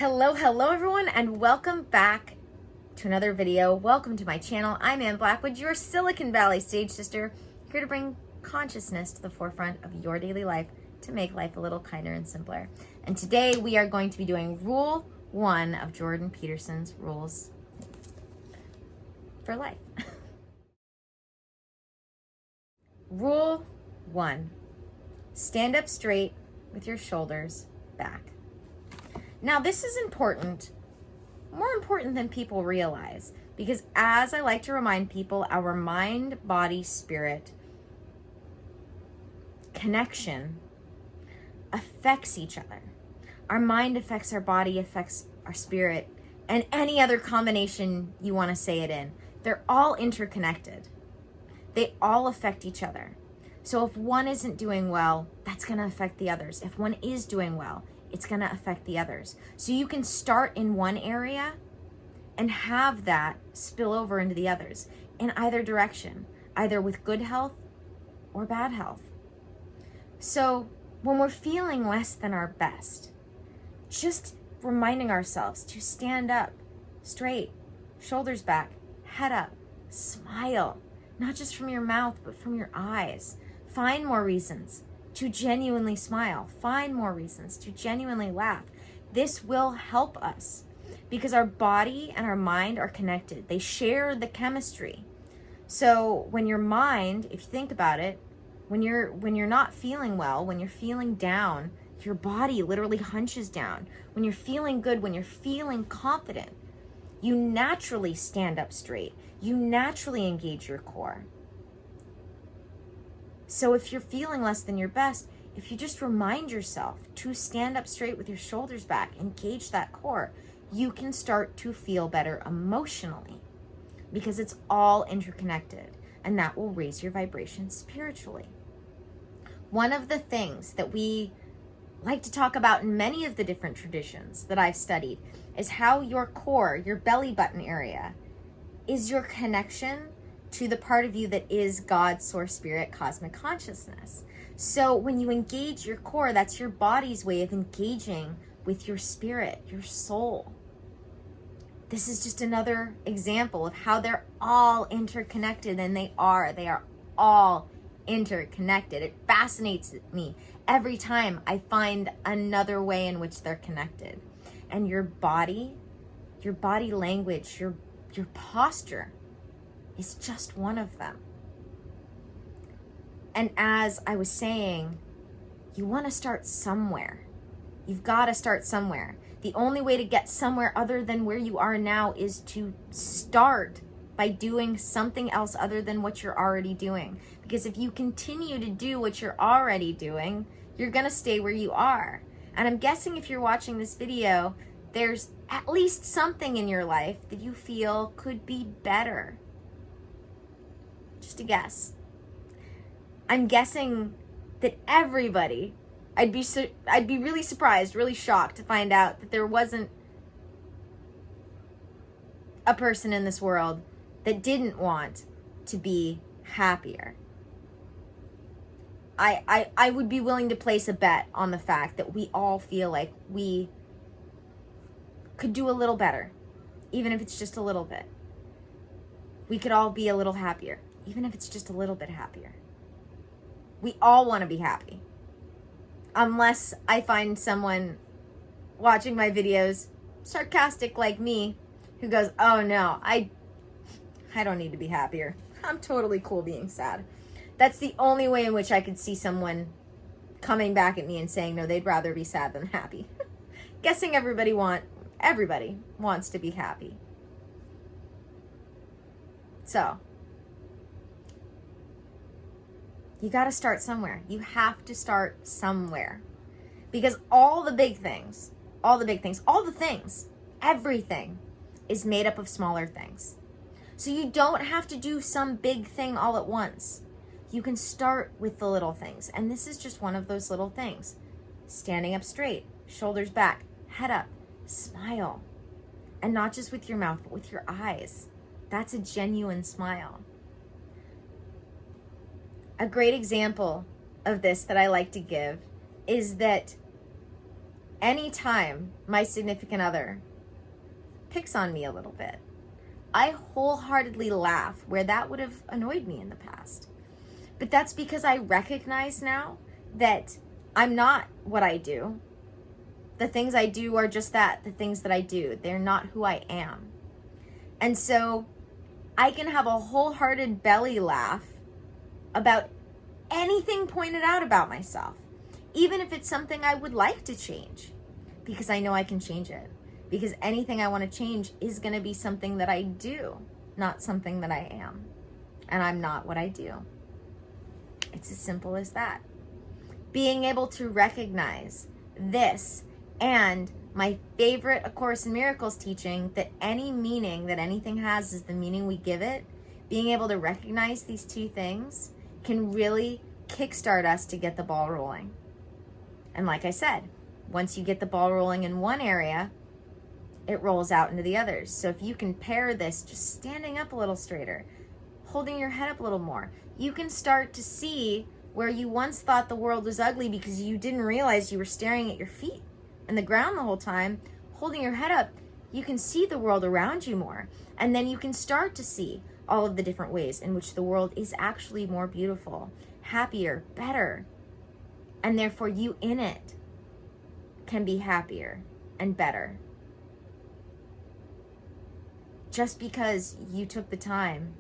Hello everyone, and welcome back to another video. Welcome to my channel. I'm Ann Blackwood, your Silicon Valley stage sister, here to bring consciousness to the forefront of your daily life to make life a little kinder and simpler. And today we are going to be doing Rule 1 of Jordan Peterson's Rules for Life. Rule 1. Stand up straight with your shoulders back. Now, this is important, more important than people realize, because as I like to remind people, our mind, body, spirit connection affects each other. Our mind affects our body, affects our spirit, and any other combination you want to say it in. They're all interconnected. They all affect each other. So if one isn't doing well, that's going to affect the others. If one is doing well, it's going to affect the others. So you can start in one area and have that spill over into the others in either direction, either with good health or bad health. So when we're feeling less than our best, just reminding ourselves to stand up straight, shoulders back, head up, smile, not just from your mouth, but from your eyes. Find more reasons to genuinely smile. Find more reasons to genuinely laugh. This will help us because our body and our mind are connected. They share the chemistry. So when your mind, if you think about it, when you're not feeling well, when you're feeling down, your body literally hunches down. When you're feeling good, when you're feeling confident, you naturally stand up straight. You naturally engage your core. So if you're feeling less than your best, if you just remind yourself to stand up straight with your shoulders back, engage that core, you can start to feel better emotionally because it's all interconnected, and that will raise your vibration spiritually. One of the things that we like to talk about in many of the different traditions that I've studied is how your core, your belly button area, is your connection to the part of you that is God, source, spirit, cosmic consciousness. So when you engage your core, that's your body's way of engaging with your spirit, your soul. This is just another example of how they're all interconnected, and they are all interconnected. It fascinates me every time I find another way in which they're connected. And your body language, your posture is just one of them. And as I was saying, you want to start somewhere. You've got to start somewhere. The only way to get somewhere other than where you are now is to start by doing something else other than what you're already doing. Because if you continue to do what you're already doing, you're going to stay where you are. And I'm guessing if you're watching this video, there's at least something in your life that you feel could be better. Just a guess. I'm guessing that everybody, I'd be really surprised, really shocked to find out that there wasn't a person in this world that didn't want to be happier. I would be willing to place a bet on the fact that we all feel like we could do a little better, even if it's just a little bit. We could all be a little happier, even if it's just a little bit happier. We all want to be happy. Unless I find someone watching my videos sarcastic like me who goes, oh no, I don't need to be happier. I'm totally cool being sad. That's the only way in which I could see someone coming back at me and saying, no, they'd rather be sad than happy. Guessing everybody wants to be happy. So, you got to start somewhere. You have to start somewhere. Because all the things, everything is made up of smaller things. So you don't have to do some big thing all at once. You can start with the little things. And this is just one of those little things. Standing up straight, shoulders back, head up, smile. And not just with your mouth, but with your eyes. That's a genuine smile. A great example of this that I like to give is that anytime my significant other picks on me a little bit, I wholeheartedly laugh where that would have annoyed me in the past. But that's because I recognize now that I'm not what I do. The things I do are just that, the things that I do. They're not who I am. And so I can have a wholehearted belly laugh about anything pointed out about myself, even if it's something I would like to change, because I know I can change it. Because anything I want to change is going to be something that I do, not something that I am. And I'm not what I do. It's as simple as that. Being able to recognize this, and my favorite A Course in Miracles teaching, that any meaning that anything has is the meaning we give it. Being able to recognize these two things can really kickstart us to get the ball rolling. And like I said, once you get the ball rolling in one area, it rolls out into the others. So if you can pair this, just standing up a little straighter, holding your head up a little more, you can start to see where you once thought the world was ugly because you didn't realize you were staring at your feet and the ground the whole time. Holding your head up, you can see the world around you more. And then you can start to see all of the different ways in which the world is actually more beautiful, happier, better. And therefore you in it can be happier and better. Just because you took the time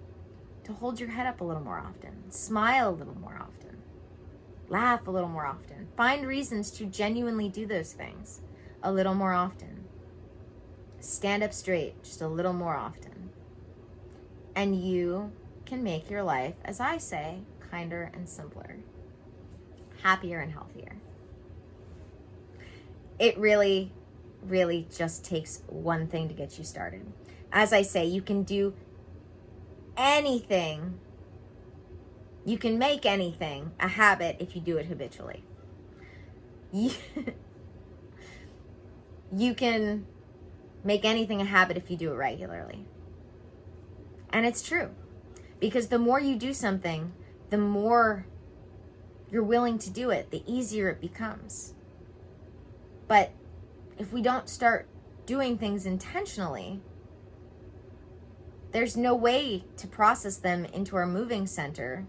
to hold your head up a little more often, smile a little more often, laugh a little more often, find reasons to genuinely do those things a little more often. Stand up straight just a little more often. And you can make your life, as I say, kinder and simpler, happier and healthier. It really, really just takes one thing to get you started. As I say, you can do anything. You can make anything a habit if you do it habitually. You can make anything a habit if you do it regularly. And it's true. Because the more you do something, the more you're willing to do it, the easier it becomes. But if we don't start doing things intentionally, there's no way to process them into our moving center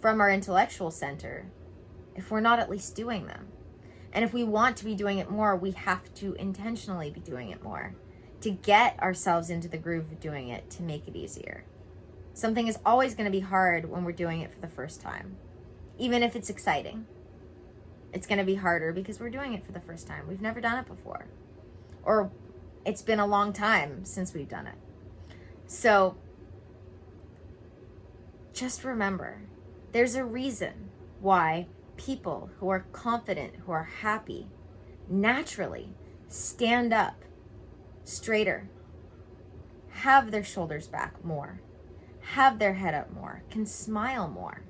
from our intellectual center if we're not at least doing them. And if we want to be doing it more, we have to intentionally be doing it more to get ourselves into the groove of doing it, to make it easier. Something is always going to be hard when we're doing it for the first time. Even if it's exciting, it's going to be harder because we're doing it for the first time. We've never done it before. Or it's been a long time since we've done it. So just remember, there's a reason why people who are confident, who are happy, naturally stand up straighter, have their shoulders back more, have their head up more, can smile more.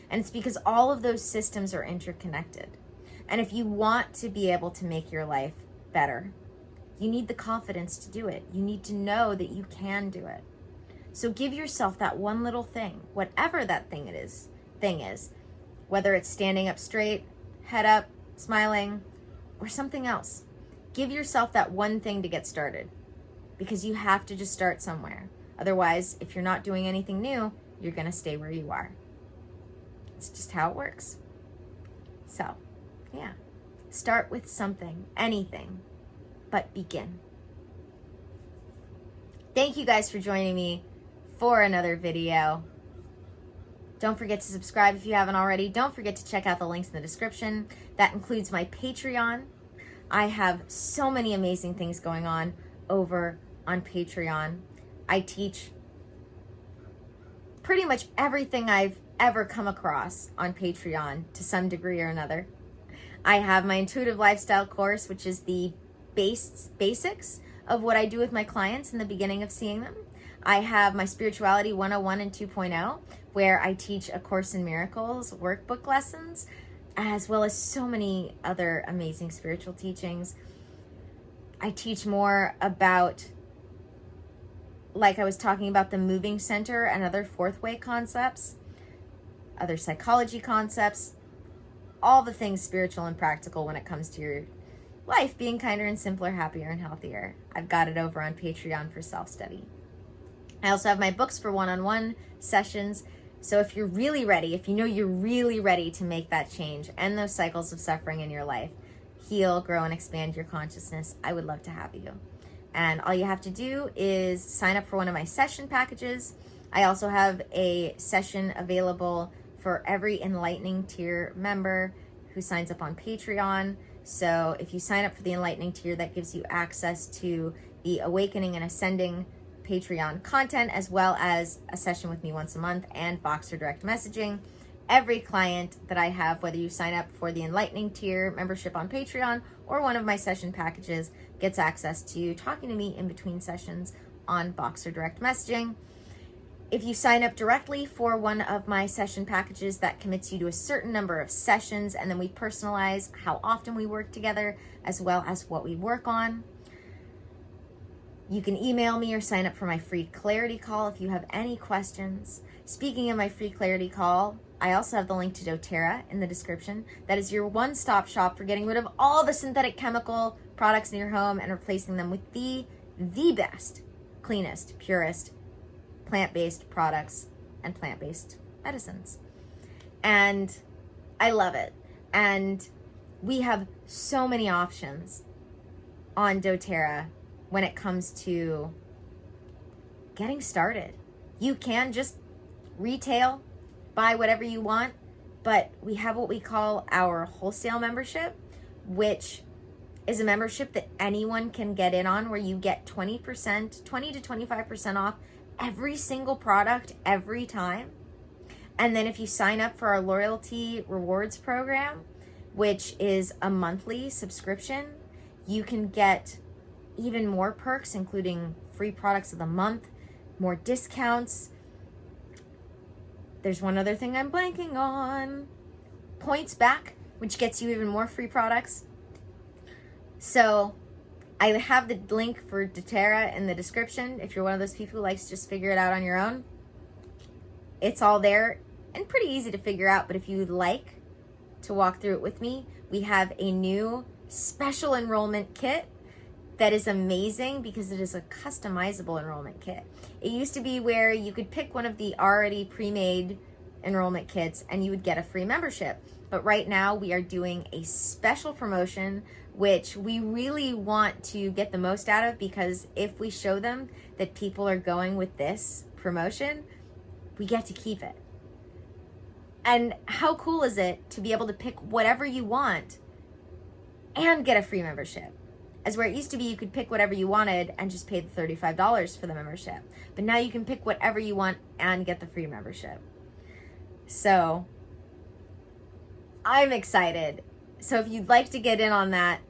And it's because all of those systems are interconnected. And if you want to be able to make your life better, you need the confidence to do it. You need to know that you can do it. So give yourself that one little thing, whatever that thing is, whether it's standing up straight, head up, smiling, or something else. Give yourself that one thing to get started, because you have to just start somewhere. Otherwise, if you're not doing anything new, you're going to stay where you are. It's just how it works. So, yeah, start with something, anything, but begin. Thank you guys for joining me for another video. Don't forget to subscribe if you haven't already. Don't forget to check out the links in the description. That includes my Patreon. I have so many amazing things going on over on Patreon. I teach pretty much everything I've ever come across on Patreon to some degree or another. I have my intuitive lifestyle course, which is the basics of what I do with my clients in the beginning of seeing them. I have my Spirituality 101 and 2.0, where I teach A Course in Miracles workbook lessons, as well as so many other amazing spiritual teachings. I teach more about, like I was talking about, the moving center and other fourth way concepts, other psychology concepts, all the things spiritual and practical when it comes to your life being kinder and simpler, happier and healthier. I've got it over on Patreon for self-study. I also have my books for one-on-one sessions. So if you're really ready, if you know you're really ready to make that change, end those cycles of suffering in your life, heal, grow, and expand your consciousness, I would love to have you. And all you have to do is sign up for one of my session packages. I also have a session available for every enlightening tier member who signs up on Patreon. So if you sign up for the enlightening tier, that gives you access to the awakening and ascending Patreon content, as well as a session with me once a month and Voxer direct messaging. Every client that I have, whether you sign up for the enlightening tier membership on Patreon or one of my session packages, gets access to talking to me in between sessions on Voxer direct messaging. If you sign up directly for one of my session packages, that commits you to a certain number of sessions, and then we personalize how often we work together, as well as what we work on. You can email me or sign up for my free clarity call if you have any questions. Speaking of my free clarity call, I also have the link to dōTERRA in the description. That is your one-stop shop for getting rid of all the synthetic chemical products in your home and replacing them with the best, cleanest, purest, plant-based products and plant-based medicines. And I love it. And we have so many options on dōTERRA when it comes to getting started. You can just retail, buy whatever you want, but we have what we call our wholesale membership, which is a membership that anyone can get in on, where you get 20% to 25% off every single product every time. And then if you sign up for our loyalty rewards program, which is a monthly subscription, you can get even more perks, including free products of the month, more discounts. There's one other thing I'm blanking on. Points back, which gets you even more free products. So I have the link for dōTERRA in the description. If you're one of those people who likes to just figure it out on your own, it's all there and pretty easy to figure out. But if you'd like to walk through it with me, we have a new special enrollment kit that is amazing because it is a customizable enrollment kit. It used to be where you could pick one of the already pre-made enrollment kits and you would get a free membership. But right now we are doing a special promotion, which we really want to get the most out of, because if we show them that people are going with this promotion, we get to keep it. And how cool is it to be able to pick whatever you want and get a free membership? As where it used to be, you could pick whatever you wanted and just pay the $35 for the membership. But now you can pick whatever you want and get the free membership. So I'm excited. So if you'd like to get in on that,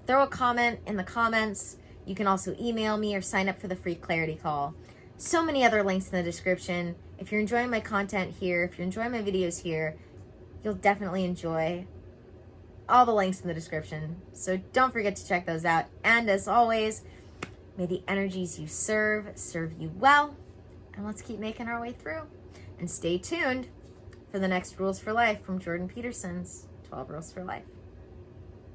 throw a comment in the comments. You can also email me or sign up for the free clarity call. So many other links in the description. If you're enjoying my content here, if you're enjoying my videos here, you'll definitely enjoy all the links in the description. So don't forget to check those out. And as always, may the energies you serve you well. And let's keep making our way through. And stay tuned for the next Rules for Life from Jordan Peterson's 12 Rules for Life.